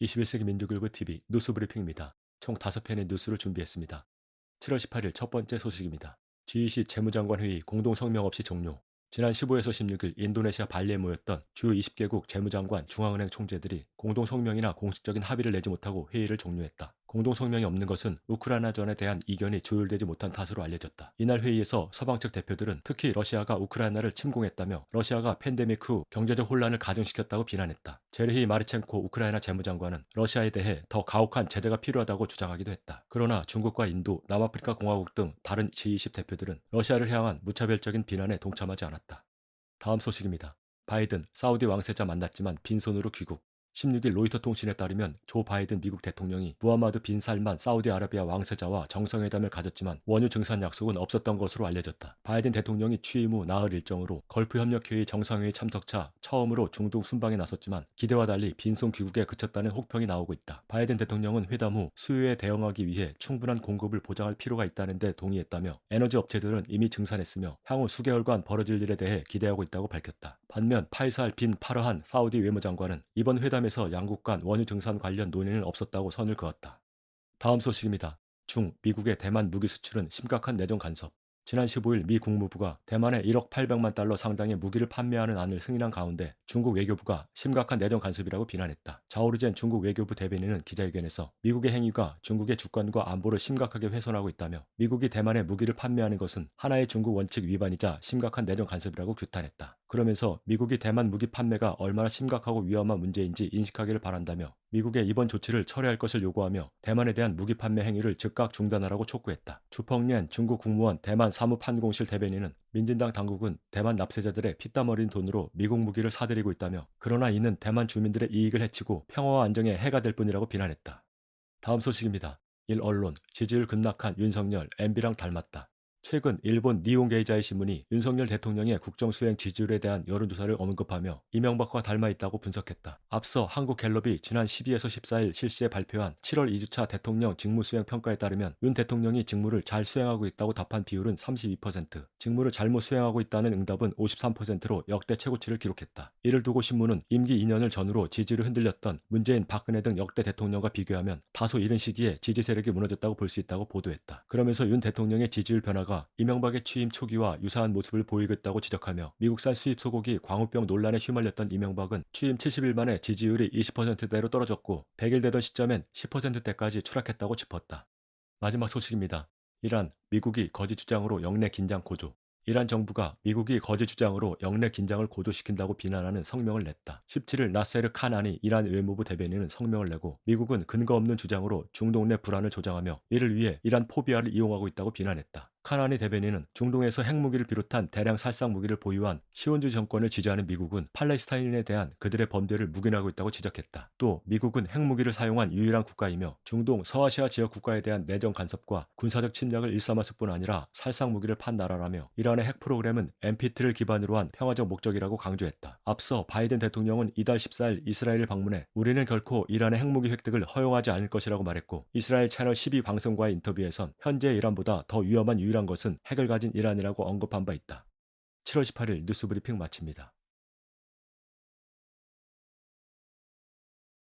21세기 민주글브 TV 뉴스브리핑입니다. 총 5편의 뉴스를 준비했습니다. 7월 18일 첫 번째 소식입니다. G20 재무장관 회의 공동성명 없이 종료. 지난 15에서 16일 인도네시아 발리에 모였던 주요 20개국 재무장관 중앙은행 총재들이 공동성명이나 공식적인 합의를 내지 못하고 회의를 종료했다. 공동성명이 없는 것은 우크라이나전에 대한 이견이 조율되지 못한 탓으로 알려졌다. 이날 회의에서 서방 측 대표들은 특히 러시아가 우크라이나를 침공했다며 러시아가 팬데믹 후 경제적 혼란을 가중시켰다고 비난했다. 제르히 마르첸코 우크라이나 재무장관은 러시아에 대해 더 가혹한 제재가 필요하다고 주장하기도 했다. 그러나 중국과 인도, 남아프리카 공화국 등 다른 G20 대표들은 러시아를 향한 무차별적인 비난에 동참하지 않았다. 다음 소식입니다. 바이든, 사우디 왕세자 만났지만 빈손으로 귀국. 16일 로이터 통신에 따르면 조 바이든 미국 대통령이 무하마드 빈 살만 사우디아라비아 왕세자와 정상회담을 가졌지만 원유 증산 약속은 없었던 것으로 알려졌다. 바이든 대통령이 취임 후 나흘 일정으로 걸프협력회의 정상회의 참석차 처음으로 중동 순방에 나섰지만 기대와 달리 빈손 귀국에 그쳤다는 혹평이 나오고 있다. 바이든 대통령은 회담 후 수요에 대응하기 위해 충분한 공급을 보장할 필요가 있다는 데 동의했다며 에너지 업체들은 이미 증산했으며 향후 수개월간 벌어질 일에 대해 기대하고 있다고 밝혔다. 반면 파이살 빈 파르한 사우디 외무장관은 이번 회담에서 양국 간 원유 증산 관련 논의는 없었다고 선을 그었다. 다음 소식입니다. 미국의 대만 무기 수출은 심각한 내정 간섭. 지난 15일 미 국무부가 대만에 1억 800만 달러 상당의 무기를 판매하는 안을 승인한 가운데 중국 외교부가 심각한 내정 간섭이라고 비난했다. 자오르젠 중국 외교부 대변인은 기자회견에서 미국의 행위가 중국의 주권과 안보를 심각하게 훼손하고 있다며 미국이 대만에 무기를 판매하는 것은 하나의 중국 원칙 위반이자 심각한 내정 간섭이라고 규탄했다. 그러면서 미국이 대만 무기 판매가 얼마나 심각하고 위험한 문제인지 인식하기를 바란다며 미국의 이번 조치를 철회할 것을 요구하며 대만에 대한 무기 판매 행위를 즉각 중단하라고 촉구했다. 주펑리엔 중국 국무원 대만 사무판공실 대변인은 민진당 당국은 대만 납세자들의 피땀 어린 돈으로 미국 무기를 사들이고 있다며 그러나 이는 대만 주민들의 이익을 해치고 평화와 안정에 해가 될 뿐이라고 비난했다. 다음 소식입니다. 일 언론 지지율 급락한 윤석열 MB랑 닮았다. 최근 일본 니혼게이자이 신문이 윤석열 대통령의 국정수행 지지율에 대한 여론조사를 언급하며 이명박과 닮아 있다고 분석했다. 앞서 한국갤럽이 지난 12에서 14일 실시에 발표한 7월 2주차 대통령 직무수행 평가에 따르면 윤 대통령이 직무를 잘 수행하고 있다고 답한 비율은 32%, 직무를 잘못 수행하고 있다는 응답은 53%로 역대 최고치를 기록했다. 이를 두고 신문은 임기 2년을 전후로 지지를 흔들렸던 문재인, 박근혜 등 역대 대통령과 비교하면 다소 이른 시기에 지지 세력이 무너졌다고 볼 수 있다고 보도했다. 그러면서 윤 대통령의 지지율 변화가 이명박의 취임 초기와 유사한 모습을 보이고 있다고 지적하며 미국산 수입 소고기 광우병 논란에 휘말렸던 이명박은 취임 70일 만에 지지율이 20%대로 떨어졌고 100일 되던 시점엔 10%대까지 추락했다고 짚었다. 마지막 소식입니다. 이란, 미국이 거짓 주장으로 영내 긴장 고조. 이란 정부가 미국이 거짓 주장으로 영내 긴장을 고조시킨다고 비난하는 성명을 냈다. 17일 나세르 칸아니 이란 외무부 대변인은 성명을 내고 미국은 근거 없는 주장으로 중동 내 불안을 조장하며 이를 위해 이란 포비아를 이용하고 있다고 비난했다. 카나니 대변인은 중동에서 핵무기를 비롯한 대량 살상 무기를 보유한 시온주의 정권을 지지하는 미국은 팔레스타인에 대한 그들의 범죄를 묵인하고 있다고 지적했다. 또 미국은 핵무기를 사용한 유일한 국가이며 중동 서아시아 지역 국가에 대한 내정 간섭과 군사적 침략을 일삼았을 뿐 아니라 살상 무기를 판 나라라며 이란의 핵 프로그램은 NPT를 기반으로 한 평화적 목적이라고 강조했다. 앞서 바이든 대통령은 이달 14일 이스라엘을 방문해 우리는 결코 이란의 핵무기 획득을 허용하지 않을 것이라고 말했고 이스라엘 채널 12 방송과의 인터뷰에선 현재 이란보다 더 위험한 유일한 것은 핵을 가진 이란이라고 언급한 바 있다. 7월 18일 뉴스브리핑 마칩니다.